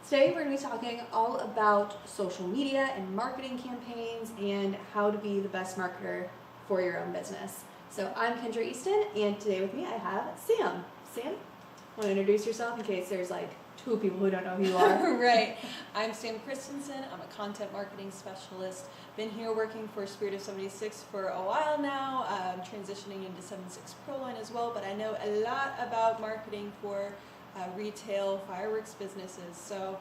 Today we're going to be talking all about social media and marketing campaigns and how to be the best marketer for your own business. So I'm Kendra Easton, and today with me I have Sam. Sam, want to introduce yourself in case there's like two people who don't know who you are? Right. I'm Sam Christensen. I'm a content marketing specialist. Been here working for Spirit of 76 for a while now, transitioning into 76 Proline as well, but I know a lot about marketing for retail fireworks businesses, so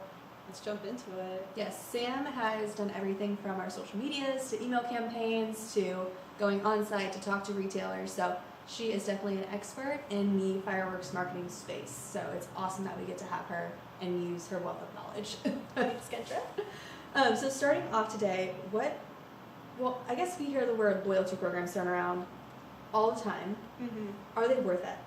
let's jump into it. Yes, Sam has done everything from our social medias to email campaigns to going on site to talk to retailers, so she is definitely an expert in the fireworks marketing space, so it's awesome that we get to have her and use her wealth of knowledge. Thanks, Kendra. So starting off today, I guess we hear the word loyalty programs thrown around all the time. Mm-hmm. Are they worth it?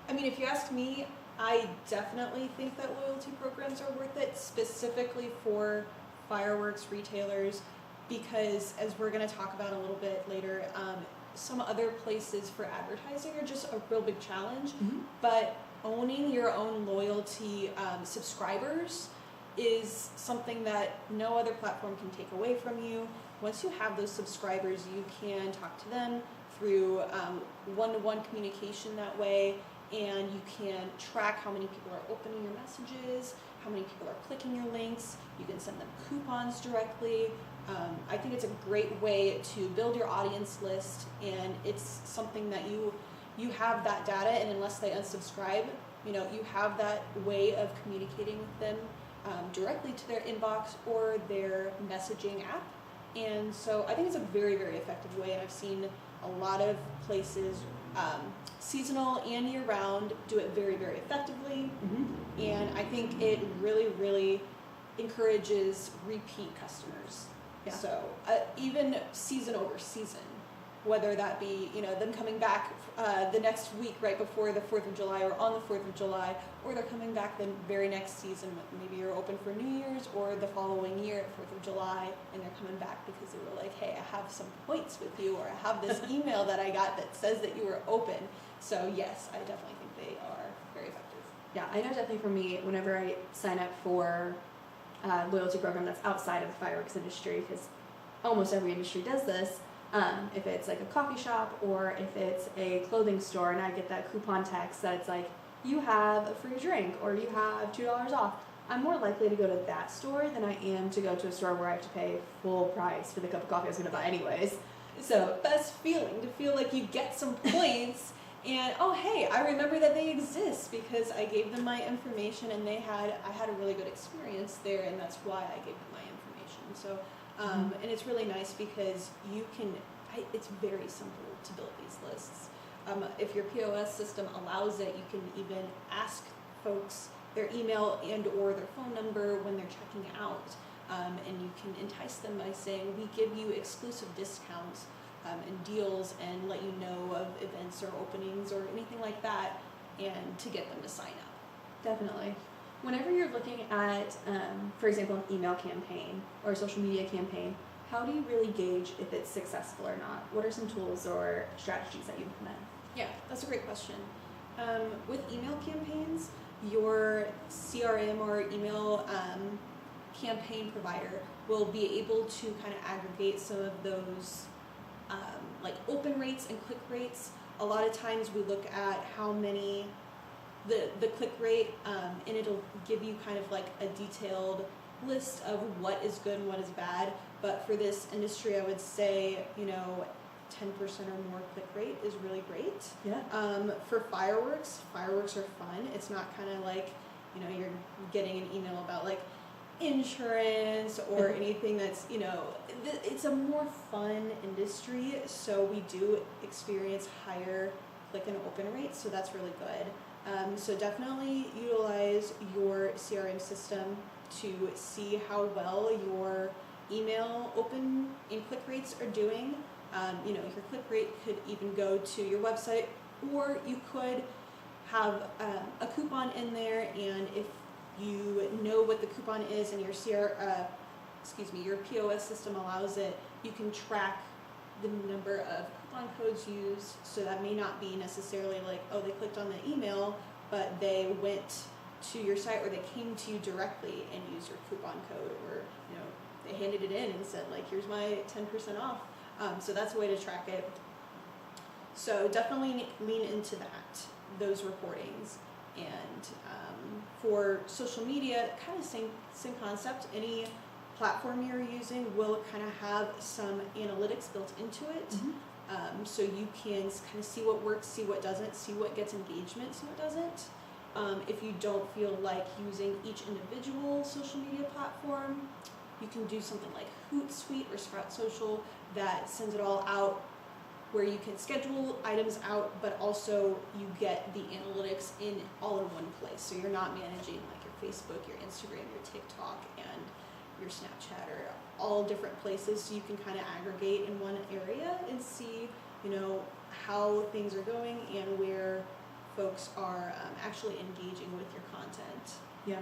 I mean, if you ask me, I definitely think that loyalty programs are worth it, specifically for fireworks retailers, because as we're going to talk about a little bit later, some other places for advertising are just a real big challenge, but owning your own loyalty subscribers is something that no other platform can take away from you. Once you have those subscribers, you can talk to them through one-to-one communication that way, and you can track how many people are opening your messages, how many people are clicking your links. You can send them coupons directly. I think it's a great way to build your audience list, and it's something that you have that data, and unless they unsubscribe, you have that way of communicating with them directly to their inbox or their messaging app. And so I think it's a very, very effective way, and I've seen a lot of places, seasonal and year-round, do it very, very effectively. And I think it really, really encourages repeat customers. Yeah. So even season over season, whether that be them coming back the next week right before the 4th of July or on the 4th of July, or they're coming back the very next season, maybe you're open for New Year's or the following year at 4th of July, and they're coming back because they were like, hey, I have some points with you, or I have this email that I got that says that you were open. So yes, I definitely think they are very effective. Yeah, I know definitely for me, whenever I sign up for a loyalty program that's outside of the fireworks industry, because almost every industry does this, if it's like a coffee shop or if it's a clothing store and I get that coupon text that it's like, you have a free drink or you have $2 off, I'm more likely to go to that store than I am to go to a store where I have to pay full price for the cup of coffee I was going to buy anyways. It's the best feeling to feel like you get some points and, oh, hey, I remember that they exist because I gave them my information and I had a really good experience there, and that's why I gave them my information. So, and it's really nice because it's very simple to build these lists. If your POS system allows it, you can even ask folks their email and or their phone number when they're checking out, and you can entice them by saying, we give you exclusive discounts and deals, and let you know of events or openings or anything like that, and to get them to sign up. Definitely. Whenever you're looking at, for example, an email campaign or a social media campaign, how do you really gauge if it's successful or not? What are some tools or strategies that you implement? Yeah, that's a great question. With email campaigns, your CRM or email campaign provider will be able to kind of aggregate some of those like open rates and click rates. A lot of times we look at how many the click rate, and it'll give you kind of like a detailed list of what is good and what is bad. But for this industry, I would say 10% or more click rate is really great. Yeah. For fireworks are fun. It's not kind of like you're getting an email about like insurance or anything that's it's a more fun industry, so we do experience higher click and open rates, so that's really good. So definitely utilize your CRM system to see how well your email open and click rates are doing. Your click rate could even go to your website, or you could have a coupon in there, and if you know what the coupon is and your POS system allows it, you can track the number of coupon codes used. So that may not be necessarily like, oh, they clicked on the email, but they went to your site, or they came to you directly and used your coupon code, or they handed it in and said, like, here's my 10% off. So that's a way to track it. So definitely lean into those reportings. And for social media, kind of same concept. Any platform you're using will kind of have some analytics built into it. So you can kind of see what works, see what doesn't, see what gets engagement, see what doesn't. If you don't feel like using each individual social media platform, you can do something like Hootsuite or Sprout Social that sends it all out, where you can schedule items out, but also you get the analytics all in one place. So you're not managing like your Facebook, your Instagram, your TikTok, and your Snapchat, or all different places. So you can kind of aggregate in one area and see, how things are going and where folks are actually engaging with your content. Yeah.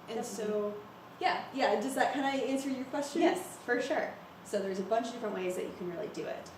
And Definitely. so, yeah. Does that kind of answer your question? Yes, for sure. So there's a bunch of different ways that you can really do it.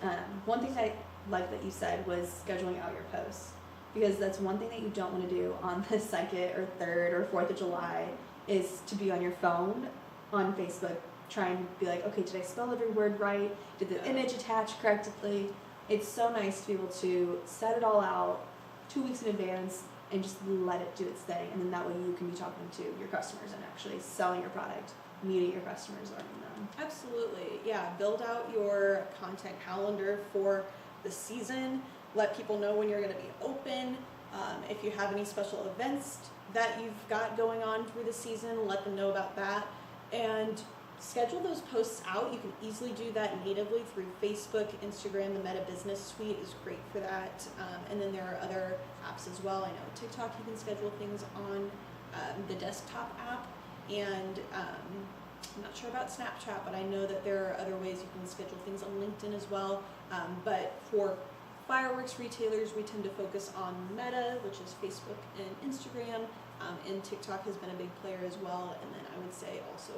One thing I like that you said was scheduling out your posts, because that's one thing that you don't want to do on the 2nd or 3rd or 4th of July, is to be on your phone on Facebook trying to be like, okay, did I spell every word right? Did the image attach correctly? It's so nice to be able to set it all out 2 weeks in advance and just let it do its thing, and then that way you can be talking to your customers and actually selling your product, meeting your customers, learning them. Absolutely, yeah. Build out your content calendar for the season. Let people know when you're going to be open. If you have any special events that you've got going on through the season, let them know about that. And schedule those posts out. You can easily do that natively through Facebook, Instagram. The Meta Business Suite is great for that. And then there are other apps as well. I know TikTok, you can schedule things on the desktop app. And I'm not sure about Snapchat, but I know that there are other ways you can schedule things on LinkedIn as well. But for fireworks retailers, we tend to focus on Meta, which is Facebook and Instagram. And TikTok has been a big player as well. And then I would say also,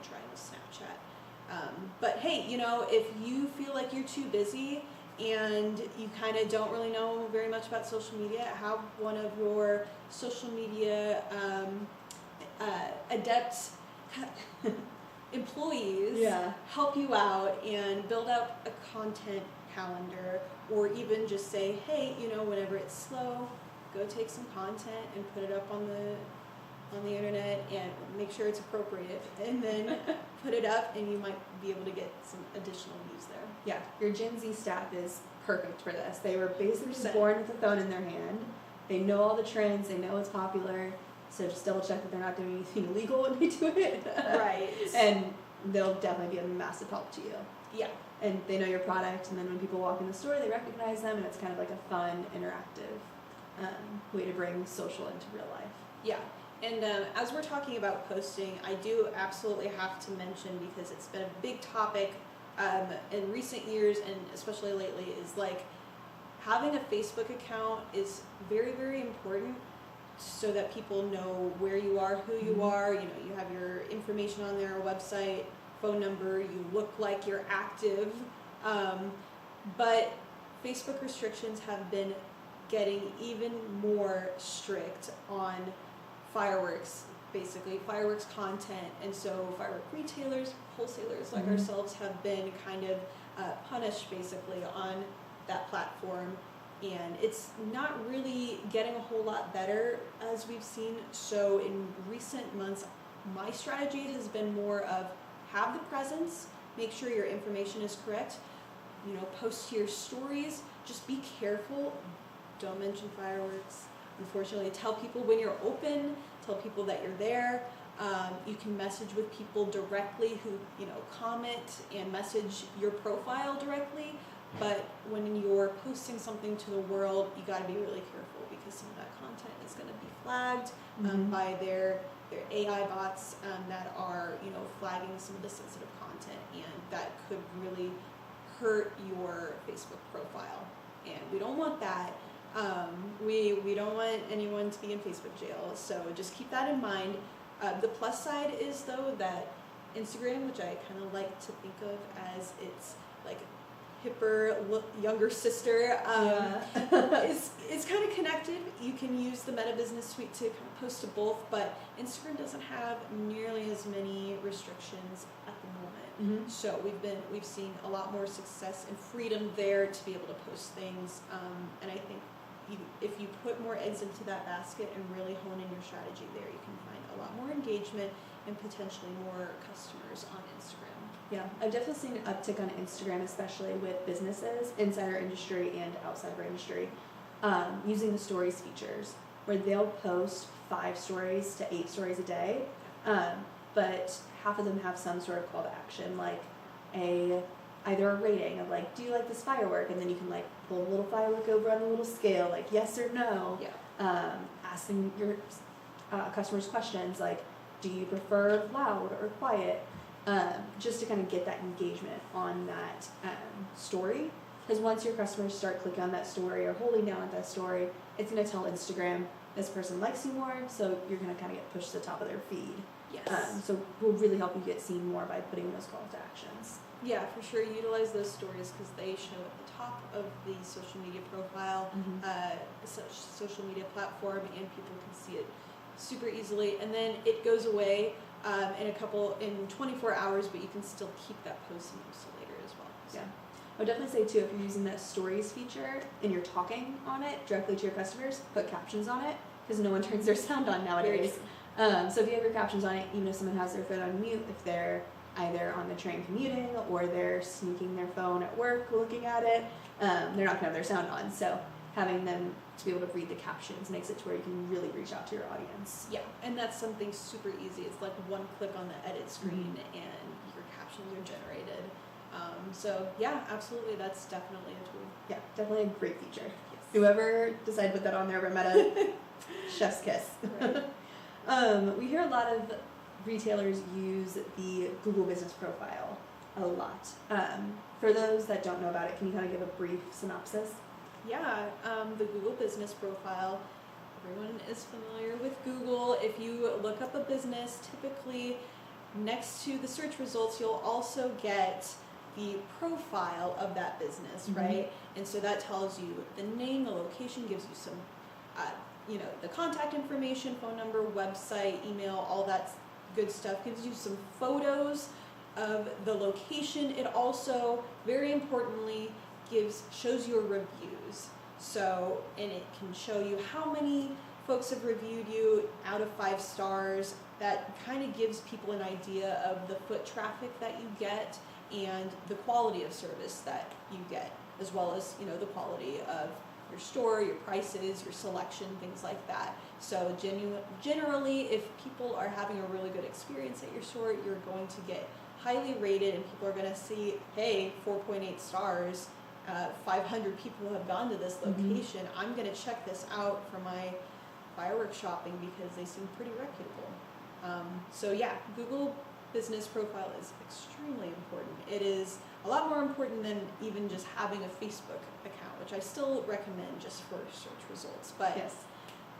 trying with Snapchat. But hey, if you feel like you're too busy and you kind of don't really know very much about social media, have one of your social media adept employees help you out and build out a content calendar, or even just say, hey, whenever it's slow, go take some content and put it up on the internet and make sure it's appropriate, and then put it up, and you might be able to get some additional views there. Yeah, your Gen Z staff is perfect for this. They were basically just born with a phone in their hand. They know all the trends, they know what's popular, so just double check that they're not doing anything illegal when they do it. Right. And they'll definitely be a massive help to you. Yeah. And they know your product, and then when people walk in the store, they recognize them, and it's kind of like a fun, interactive way to bring social into real life. Yeah. And as we're talking about posting, I do absolutely have to mention, because it's been a big topic in recent years, and especially lately, is like having a Facebook account is very, very important, so that people know where you are, who you are. You have your information on their website, phone number, you look like you're active. But Facebook restrictions have been getting even more strict on fireworks, basically fireworks content. And so firework retailers, wholesalers like ourselves have been kind of punished basically on that platform. And it's not really getting a whole lot better, as we've seen. So in recent months, my strategy has been more of have the presence, make sure your information is correct, post to your stories, just be careful, don't mention fireworks. Unfortunately, tell people when you're open, tell people that you're there. You can message with people directly who, comment and message your profile directly. But when you're posting something to the world, you got to be really careful, because some of that content is going to be flagged by their AI bots that are, flagging some of the sensitive content, and that could really hurt your Facebook profile. And we don't want that. We don't want anyone to be in Facebook jail. So just keep that in mind. The plus side is, though, that Instagram, which I kind of like to think of as it's like hipper, younger sister, Yeah. is kind of connected. You can use the Meta Business Suite to kind of post to both, but Instagram doesn't have nearly as many restrictions at the moment. So we've seen a lot more success and freedom there to be able to post things, and I think if you put more eggs into that basket and really hone in your strategy there, you can find a lot more engagement and potentially more customers on Instagram. Yeah, I've definitely seen an uptick on Instagram, especially with businesses inside our industry and outside of our industry, using the stories features, where they'll post 5 stories to 8 stories a day, but half of them have some sort of call to action, like either a rating of like, do you like this firework? And then you can like pull a little firework over on a little scale, like yes or no. Yeah. Asking your customers questions like, do you prefer loud or quiet? Just to kind of get that engagement on that story. Because once your customers start clicking on that story or holding down at that story, it's going to tell Instagram this person likes you more, so you're going to kind of get pushed to the top of their feed. Yes. So we'll really help you get seen more by putting those call to actions. Yeah, for sure. Utilize those stories because they show at the top of the social media profile, such social media platform, and people can see it super easily. And then it goes away in 24 hours, but you can still keep that post and post it later as well. So. Yeah. I would definitely say too, if you're using that stories feature and you're talking on it directly to your customers, put captions on it because no one turns their sound on nowadays. So if you have your captions on it, even if someone has their phone on mute, if they're either on the train commuting or they're sneaking their phone at work looking at it, they're not going to have their sound on. So having them to be able to read the captions makes it to where you can really reach out to your audience. Yeah, and that's something super easy. It's like one click on the edit screen and your captions are generated. So yeah, absolutely, that's definitely a tool. Yeah, definitely a great feature. Yes. Whoever decided to put that on there, Meta, chef's kiss. Right. We hear a lot of retailers use the Google Business Profile a lot. For those that don't know about it, can you kind of give a brief synopsis? Yeah, the Google Business Profile, everyone is familiar with Google. If you look up a business, typically next to the search results, you'll also get the profile of that business, right? And so that tells you the name, the location, gives you some, the contact information, phone number, website, email, all that good stuff, gives you some photos of the location. It also, very importantly, shows your reviews. So, and it can show you how many folks have reviewed you out of 5 stars. That kind of gives people an idea of the foot traffic that you get and the quality of service that you get, as well as, the quality of your store, your prices, your selection, things like that. So generally, if people are having a really good experience at your store, you're going to get highly rated and people are going to see, hey, 4.8 stars, 500 people have gone to this location. I'm going to check this out for my fireworks shopping because they seem pretty reputable. So yeah, Google Business Profile is extremely important. It is a lot more important than even just having a Facebook account, which I still recommend just for search results. But yes.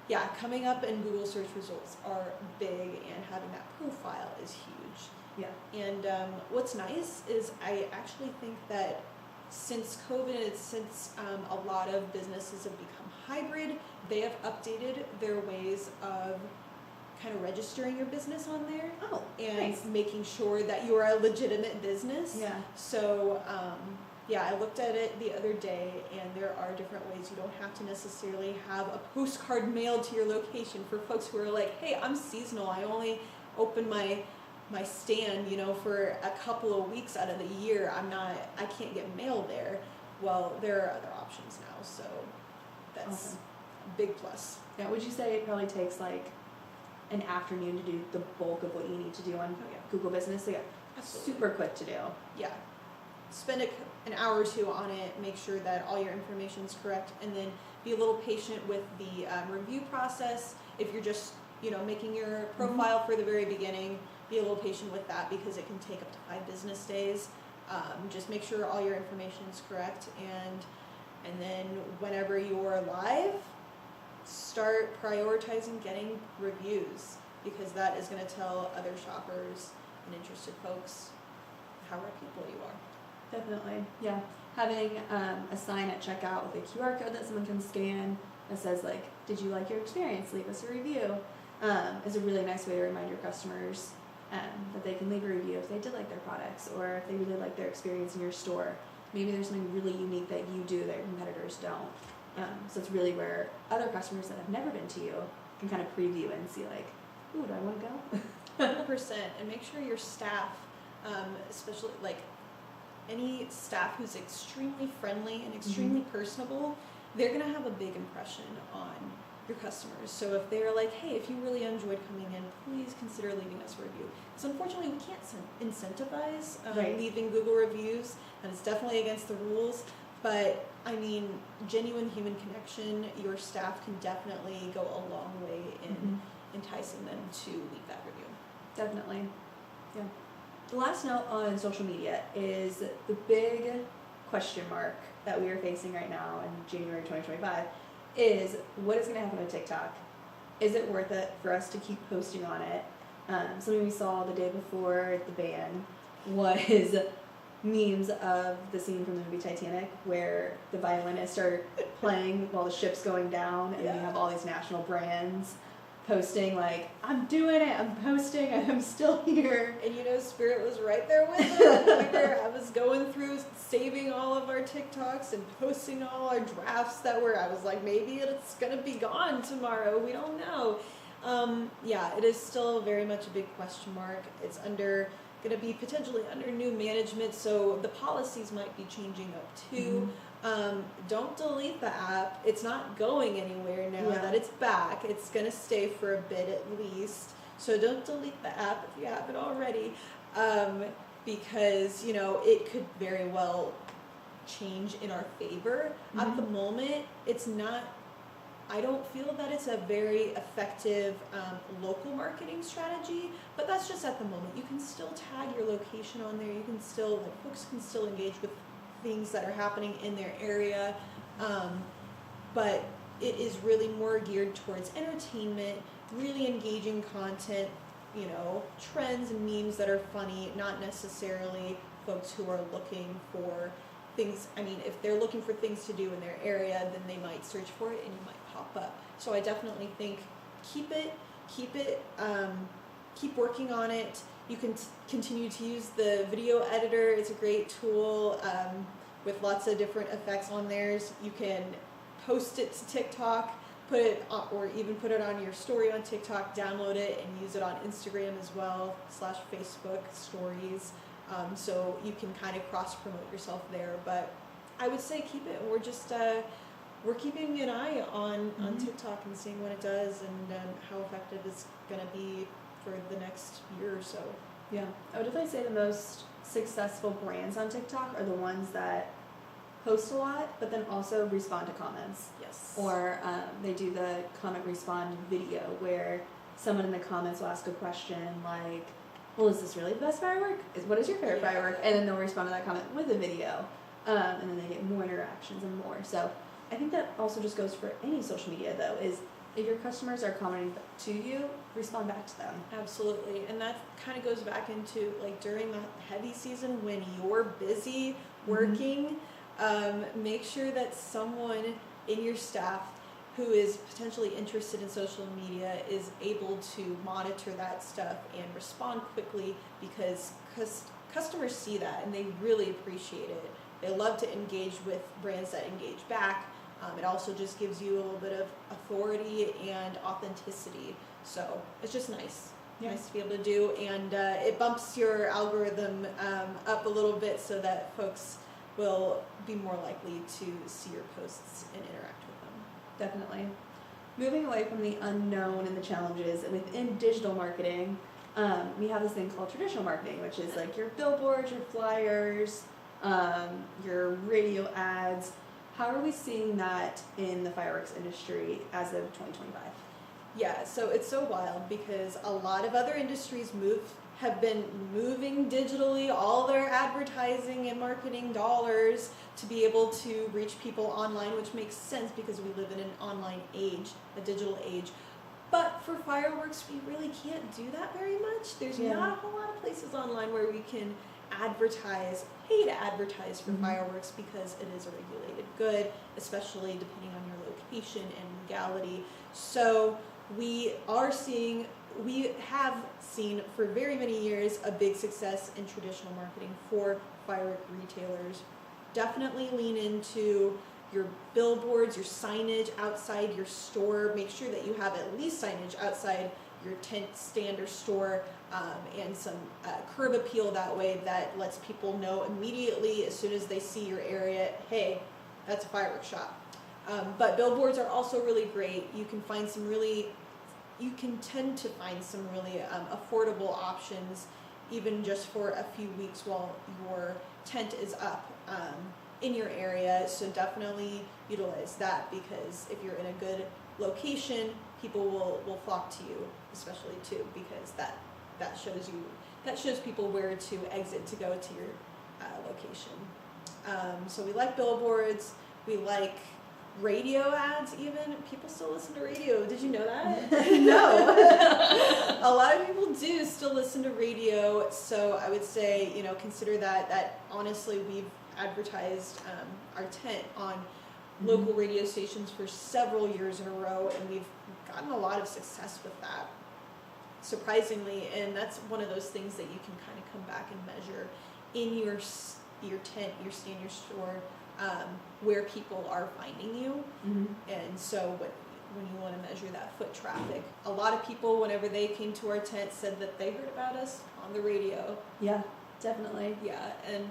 Yeah, coming up in Google search results are big, and having that profile is huge. Yeah. And what's nice is I actually think that since COVID, since a lot of businesses have become hybrid, they have updated their ways of kind of registering your business on there. Oh, and nice. Making sure that you're a legitimate business. Yeah. So, I looked at it the other day, and there are different ways. You don't have to necessarily have a postcard mailed to your location for folks who are like, hey, I'm seasonal. I only open my stand, for a couple of weeks out of the year. I can't get mail there. Well, there are other options now, so that's awesome. A big plus. Yeah, would you say it probably takes like an afternoon to do the bulk of what you need to do on Google Business? So yeah, Absolutely. super quick to do. Yeah. Spend an hour or two on it, make sure that all your information is correct, and then be a little patient with the review process. If you're just, making your profile for the very beginning, be a little patient with that because it can take up to 5 business days. Just make sure all your information is correct, and then whenever you're live, start prioritizing getting reviews, because that is going to tell other shoppers and interested folks how reputable you are. Definitely. Yeah. having a sign at checkout with a QR code that someone can scan that says like, did you like your experience? Leave us a review. Is a really nice way to remind your customers that they can leave a review if they did like their products, or if they really like their experience in your store. Maybe there's something really unique that you do that your competitors don't. So it's really where other customers that have never been to you can kind of preview and see like, ooh, do I want to go? 100%. And make sure your staff, especially like any staff who's extremely friendly and extremely personable, they're going to have a big impression on your customers. So if they're like, hey, if you really enjoyed coming in, please consider leaving us a review. Because unfortunately, we can't incentivize leaving Google reviews, and it's definitely against the rules. But I mean, genuine human connection, your staff can definitely go a long way in enticing them to leave that review. Definitely. Yeah. The last note on social media is the big question mark that we are facing right now in January 2025 is what is going to happen with TikTok? Is it worth it for us to keep posting on it? Something we saw the day before the ban was memes of the scene from the movie Titanic where the violinists are playing while the ship's going down, and you have all these national brands posting like, I'm doing it, I'm posting, I'm still here. And you know, Spirit was right there with us. I was going through saving all of our TikToks and posting all our drafts that were, I was like, maybe it's going to be gone tomorrow, we don't know. Yeah, it is still very much a big question mark. It's going to be potentially under new management, so the policies might be changing up too. Don't delete the app. It's not going anywhere now that it's back. It's going to stay for a bit at least. So don't delete the app if you have it already, because, you know, it could very well change in our favor. At the moment, it's not, I don't feel that it's a very effective local marketing strategy, but that's just at the moment. You can still tag your location on there. You can still, like, folks can still engage with things that are happening in their area, but it is really more geared towards entertainment, really engaging content, you know, trends and memes that are funny, not necessarily folks who are looking for things. I mean, if they're looking for things to do in their area, then they might search for it and you might pop up. So I definitely think keep working on it. You can continue to use the video editor. It's a great tool with lots of different effects on theirs. You can post it to TikTok, put it on, or even put it on your story on TikTok, download it, and use it on Instagram as well, /Facebook stories. So you can kind of cross-promote yourself there. But I would say keep it. We're just we're keeping an eye on TikTok and seeing what it does and how effective it's going to be for the next year or so. Yeah, I would definitely say the most successful brands on TikTok are the ones that post a lot, but then also respond to comments. Yes. Or they do the comment respond video where someone in the comments will ask a question like, well, is this really the best firework? What is your favorite firework? And then they'll respond to that comment with a video. And then they get more interactions and more. So I think that also just goes for any social media, though, is if your customers are commenting to you, respond back to them. Absolutely. And that kind of goes back into, like, during the heavy season when you're busy working, make sure that someone in your staff who is potentially interested in social media is able to monitor that stuff and respond quickly, because customers see that and they really appreciate it. They love to engage with brands that engage back. It also just gives you a little bit of authority and authenticity. So it's just nice. Yeah. Nice to be able to do. And it bumps your algorithm up a little bit so that folks will be more likely to see your posts and interact with them. Definitely. Moving away from the unknown and the challenges within digital marketing, we have this thing called traditional marketing, which is like your billboards, your flyers, your radio ads. How are we seeing that in the fireworks industry as of 2025? Yeah, so it's so wild because a lot of other industries have been moving digitally all their advertising and marketing dollars to be able to reach people online, which makes sense because we live in an online age, a digital age. But for fireworks, we really can't do that very much. There's not a whole lot of places online where we can pay to advertise for fireworks because it is a regulated good, especially depending on your location and legality. So we have seen for very many years a big success in traditional marketing for firework retailers. Definitely lean into your billboards, your signage outside your store. Make sure that you have at least signage outside your tent stand or store, and some curb appeal that way that lets people know immediately as soon as they see your area, hey, that's a fireworks shop. But billboards are also really great. You can tend to find some really affordable options, even just for a few weeks while your tent is up in your area. So definitely utilize that, because if you're in a good location, people will flock to you, especially too, because that shows people where to exit to go to your location. So we like billboards. We like radio ads. Even people still listen to radio. Did you know that? No. A lot of people do still listen to radio. So I would say, consider that honestly we've advertised our tent on local radio stations for several years in a row, and we've gotten a lot of success with that, surprisingly. And that's one of those things that you can kind of come back and measure in your tent, your stand, your store, where people are finding you. And so when you want to measure that foot traffic, a lot of people, whenever they came to our tent, said that they heard about us on the radio. Yeah, definitely. Yeah, and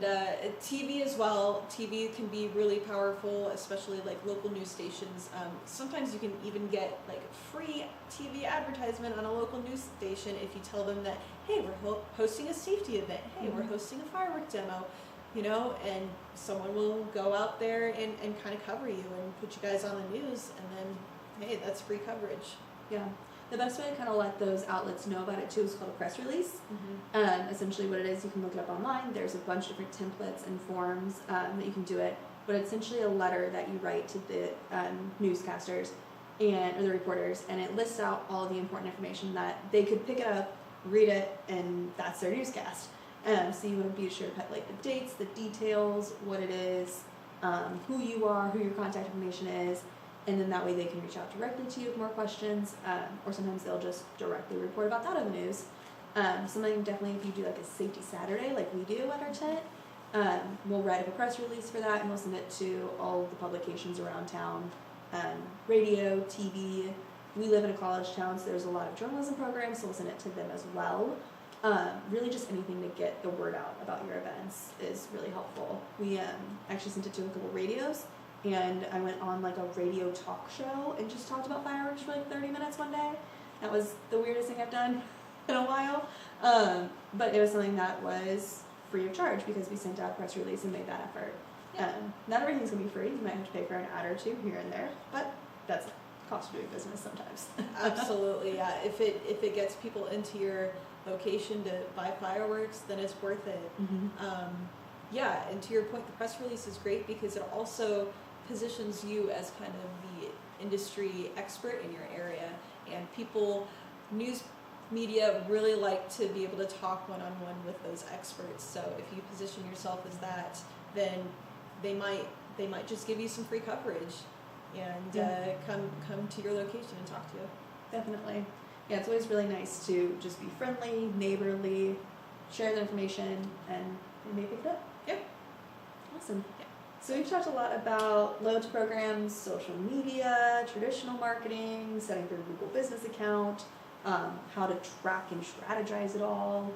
TV as well. TV can be really powerful, especially like local news stations. Sometimes you can even get like free TV advertisement on a local news station if you tell them that, hey, we're hosting a safety event. Hey, we're hosting a firework demo. And someone will go out there and kind of cover you and put you guys on the news, and then, hey, that's free coverage. Yeah. The best way to kind of let those outlets know about it too is called a press release. Essentially what it is, you can look it up online. There's a bunch of different templates and forms that you can do it, but it's essentially a letter that you write to the newscasters or the reporters, and it lists out all of the important information that they could pick it up, read it, and that's their newscast. So you want to be sure to put like the dates, the details, what it is, who you are, who your contact information is, and then that way they can reach out directly to you with more questions, or sometimes they'll just directly report about that on the news. Something definitely, if you do like a safety Saturday like we do at our tent, we'll write up a press release for that, and we'll send it to all of the publications around town, radio, TV. We live in a college town, so there's a lot of journalism programs, so we'll send it to them as well. Really just anything to get the word out about your events is really helpful. We actually sent it to a couple radios, and I went on like a radio talk show and just talked about fireworks for like 30 minutes one day. That was the weirdest thing I've done in a while, but it was something that was free of charge because we sent out a press release and made that effort. Not everything's going to be free. You might have to pay for an ad or two here and there, but that's the cost of doing business sometimes. Absolutely, yeah. If it gets people into your location to buy fireworks, then it's worth it. Yeah, and to your point, the press release is great because it also positions you as kind of the industry expert in your area, and news media really like to be able to talk one-on-one with those experts. So if you position yourself as that, then they might just give you some free coverage and come to your location and talk to you. Definitely. Yeah, it's always really nice to just be friendly, neighborly, share the information, and maybe pick it up. Yeah. Awesome. Yeah. So we've talked a lot about loyalty programs, social media, traditional marketing, setting up your Google business account, how to track and strategize it all.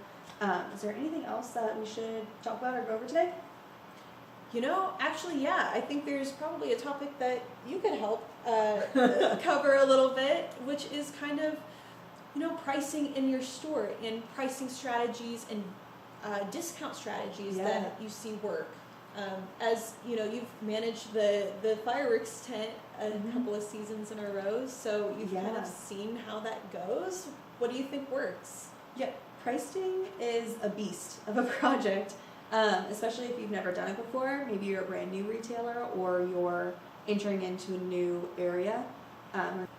Is there anything else that we should talk about or go over today? Actually, yeah. I think there's probably a topic that you could help cover a little bit, which is kind of, pricing in your store and pricing strategies and discount strategies that you see work. As you've managed the fireworks tent a couple of seasons in a row, so you've kind of seen how that goes. What do you think works? Yeah, pricing is a beast of a project, especially if you've never done it before. Maybe you're a brand new retailer or you're entering into a new area.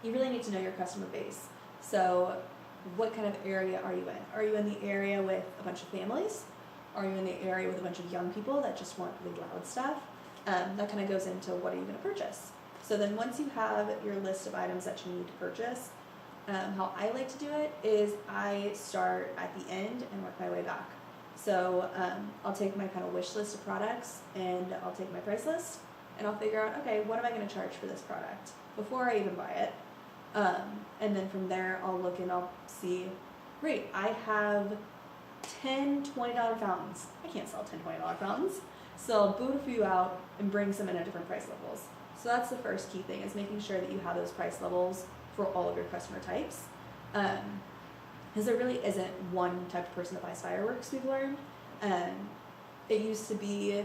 You really need to know your customer base. So what kind of area are you in? Are you in the area with a bunch of families? Are you in the area with a bunch of young people that just want really loud stuff? That kind of goes into what are you going to purchase. So then once you have your list of items that you need to purchase, how I like to do it is I start at the end and work my way back. So I'll take my kind of wish list of products and I'll take my price list and I'll figure out, okay, what am I going to charge for this product before I even buy it? And then from there, I'll look and I'll see, great, I have 10 $20 fountains. I can't sell 10 $20 fountains. So I'll boot a few out and bring some in at different price levels. So that's the first key thing, is making sure that you have those price levels for all of your customer types. Because there really isn't one type of person that buys fireworks, we've learned. It used to be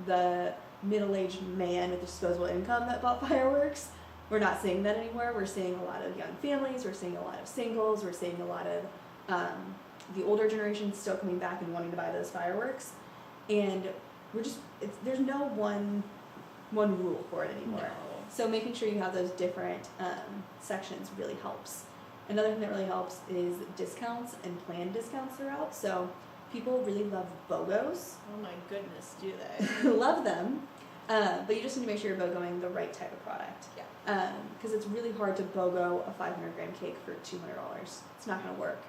the middle-aged man with disposable income that bought fireworks. We're not seeing that anymore. We're seeing a lot of young families, we're seeing a lot of singles, we're seeing a lot of the older generation still coming back and wanting to buy those fireworks. And there's no one rule for it anymore. No. So making sure you have those different sections really helps. Another thing that really helps is discounts and planned discounts throughout. So people really love BOGOs. Oh my goodness, do they? Love them. But you just need to make sure you're BOGOing the right type of product. Yeah. Because it's really hard to BOGO a 500-gram cake for $200. It's not going to work.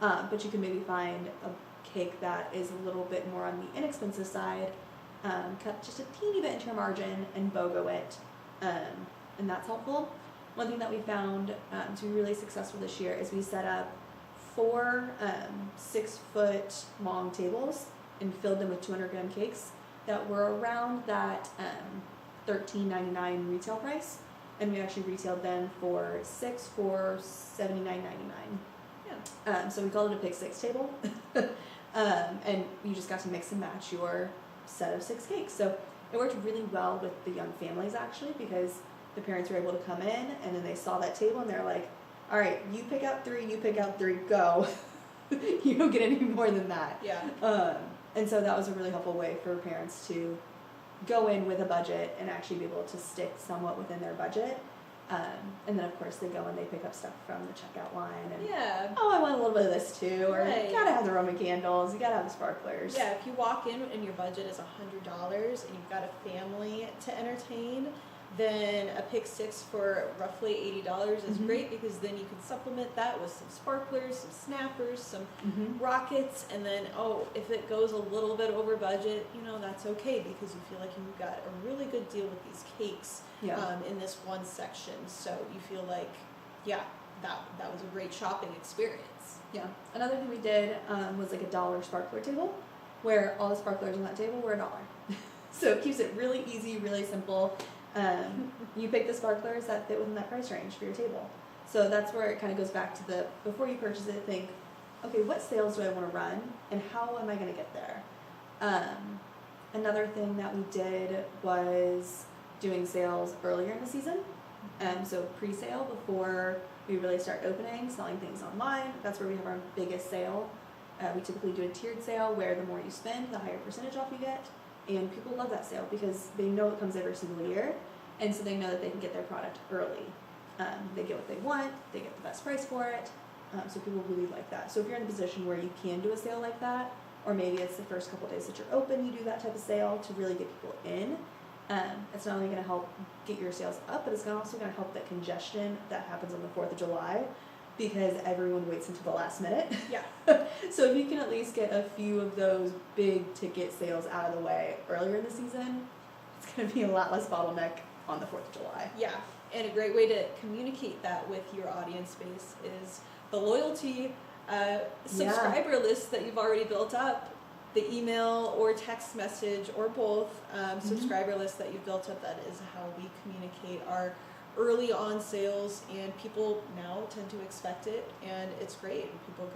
But you can maybe find a cake that is a little bit more on the inexpensive side, cut just a teeny bit into your margin and BOGO it. And that's helpful. One thing that we found to be really successful this year is we set up 4 6-foot long tables and filled them with 200-gram cakes that were around that $13.99 retail price, and we actually retailed them for $79.99. Yeah. So we called it a pick 6 table, and you just got to mix and match your set of 6 cakes. So it worked really well with the young families actually, because the parents were able to come in and then they saw that table and they're like, all right, you pick out 3, you pick out 3, go. You don't get any more than that. Yeah. And so that was a really helpful way for parents to go in with a budget and actually be able to stick somewhat within their budget. And then of course they go and they pick up stuff from the checkout line and Yeah. oh, I want a little bit of this too, or Right. you gotta have the Roman candles, you gotta have the sparklers. Yeah, if you walk in and your budget is $100 and you've got a family to entertain, then a pick 6 for roughly $80 is Mhm. great, because then you can supplement that with some sparklers, some snappers, some Mm-hmm. rockets, and then if it goes a little bit over budget, that's okay, because you feel like you've got a really good deal with these cakes Yeah. in this one section. So you feel like, yeah, that was a great shopping experience. Yeah. Another thing we did was like a $1 sparkler table, where all the sparklers on that table were $1. So it keeps it really easy, really simple. You pick the sparklers that fit within that price range for your table. So that's where it kind of goes back to before you purchase it, think, okay, what sales do I want to run and how am I going to get there? Another thing that we did was doing sales earlier in the season. So pre-sale before we really start opening, selling things online. That's where we have our biggest sale. We typically do a tiered sale where the more you spend, the higher percentage off you get. And people love that sale because they know it comes every single year, and so they know that they can get their product early. They get what they want, they get the best price for it, so people really like that. So if you're in a position where you can do a sale like that, or maybe it's the first couple days that you're open, you do that type of sale to really get people in, it's not only going to help get your sales up, but it's also going to help that congestion that happens on the 4th of July, because everyone waits until the last minute. Yeah. So if you can at least get a few of those big ticket sales out of the way earlier in the season, it's going to be a lot less bottleneck on the 4th of July. Yeah, and a great way to communicate that with your audience base is the loyalty subscriber list that you've already built up, the email or text message or both subscriber list that you've built up. That is how we communicate our early on sales, and people now tend to expect it, and it's great. People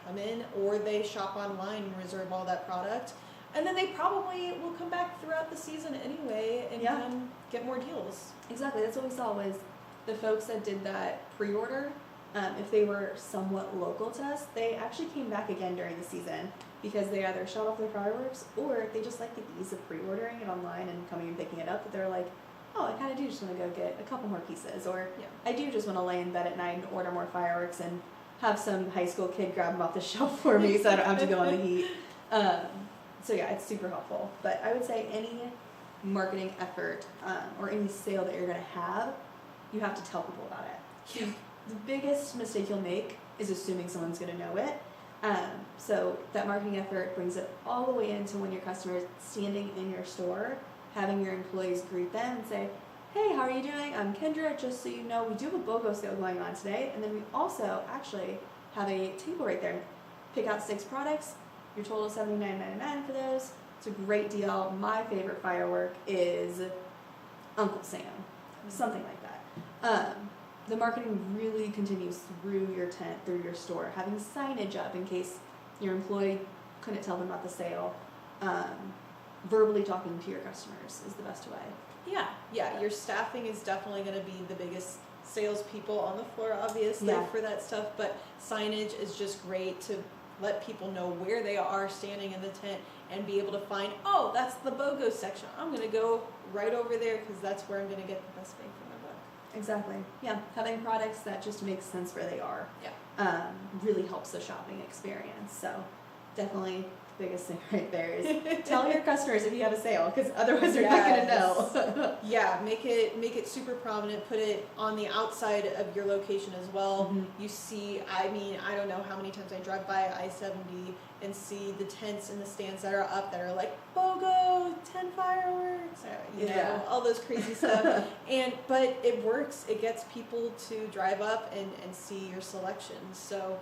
come in, or they shop online and reserve all that product, and then they probably will come back throughout the season anyway and come get more deals. Exactly, that's what we saw was the folks that did that pre-order, if they were somewhat local to us, they actually came back again during the season because they either shot off their fireworks or they just like the ease of pre-ordering it online and coming and picking it up, that they're like, oh, I kind of do just want to go get a couple more pieces, or I do just want to lay in bed at night and order more fireworks and have some high school kid grab them off the shelf for me so I don't have to go on the heat. So yeah, it's super helpful. But I would say any marketing effort or any sale that you're going to have, you have to tell people about it. Yeah. The biggest mistake you'll make is assuming someone's going to know it. So that marketing effort brings it all the way into when your customer is standing in your store, having your employees greet them and say, hey, how are you doing? I'm Kendra. Just so you know, we do have a BOGO sale going on today. And then we also actually have a table right there. Pick out 6 products. Your total is $79.99 for those. It's a great deal. My favorite firework is Uncle Sam, something like that. The marketing really continues through your tent, through your store, having signage up in case your employee couldn't tell them about the sale. Verbally talking to your customers is the best way. Yeah. Your staffing is definitely going to be the biggest salespeople on the floor, obviously, for that stuff. But signage is just great to let people know where they are standing in the tent and be able to find, oh, that's the BOGO section. I'm going to go right over there because that's where I'm going to get the best bang for my buck. Exactly. Yeah. Having products that just make sense where they are. Really helps the shopping experience. So definitely the biggest thing right there is tell your customers if you have a sale, because otherwise they're not going to know. Yeah, make it super prominent. Put it on the outside of your location as well. Mm-hmm. You see, I mean, I don't know how many times I drive by I-70 and see the tents and the stands that are up that are like BOGO 10 fireworks, you know, all those crazy stuff. But it works. It gets people to drive up and see your selection. So,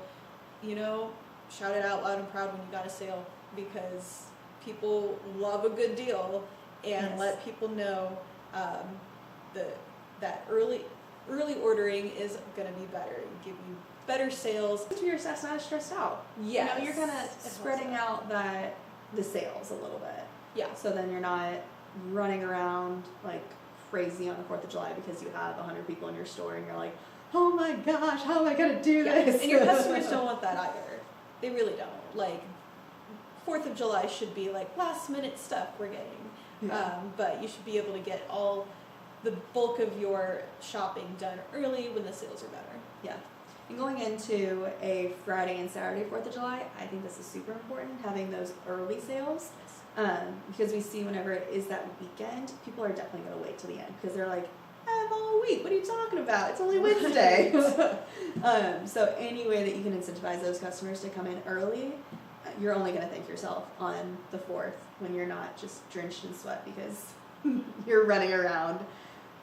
you know, shout it out loud and proud when you got a sale, because people love a good deal, and let people know that early ordering is going to be better and give you better sales. Your staff's not stressed out. Yes. You know, you're kind of spreading out the sales a little bit. Yeah. So then you're not running around like crazy on the 4th of July because you have 100 people in your store and you're like, oh my gosh, how am I going to do this? And your customers don't want that either. They really don't. Like, 4th of July should be like last minute stuff we're getting. But you should be able to get all the bulk of your shopping done early when the sales are better. Yeah. And going into a Friday and Saturday 4th of July, I think this is super important, having those early sales. Because we see whenever it is that weekend, people are definitely going to wait till the end because they're like, I have all week. What are you talking about? It's only Wednesday. So any way that you can incentivize those customers to come in early, you're only going to thank yourself on the 4th when you're not just drenched in sweat because you're running around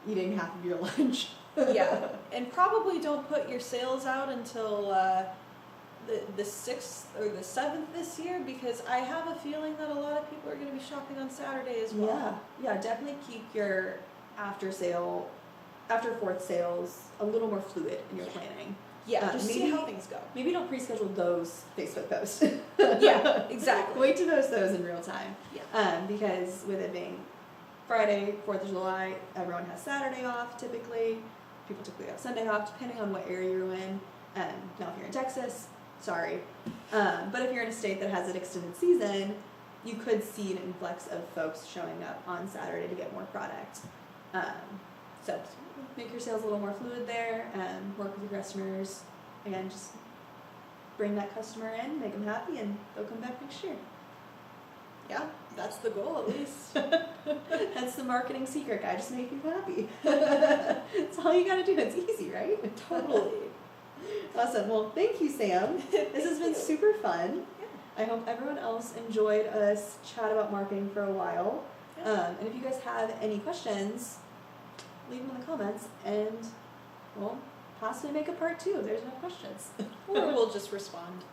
eating half of your lunch. Yeah, and probably don't put your sales out until the 6th or the 7th this year, because I have a feeling that a lot of people are going to be shopping on Saturday as well. Yeah, definitely keep your after 4th sales a little more fluid in your planning. Yeah, just see how things go. Maybe don't pre-schedule those Facebook posts. Yeah, exactly. Wait to post those in real time. Yeah. Because with it being Friday, 4th of July, everyone has Saturday off typically. People typically have Sunday off, depending on what area you're in. Now, if you're in Texas, sorry. But if you're in a state that has an extended season, you could see an influx of folks showing up on Saturday to get more product. So make your sales a little more fluid there, work with your customers. Again, just bring that customer in, make them happy, and they'll come back next year. Yeah, that's the goal at least. That's the marketing secret, guy. Just make people happy. That's all you gotta do. It's easy, right? Totally. Awesome. Well, thank you, Sam. This has been super fun. Yeah. I hope everyone else enjoyed us chat about marketing for a while. Yeah. And if you guys have any questions, leave them in the comments, and we'll possibly make a part 2 if there's no questions. Or we'll just respond.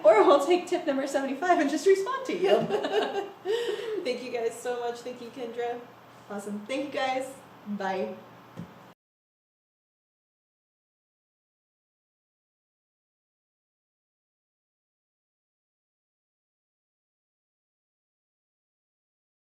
Or we'll take tip number 75 and just respond to you. Thank you guys so much. Thank you, Kendra. Awesome. Thank you guys. Bye.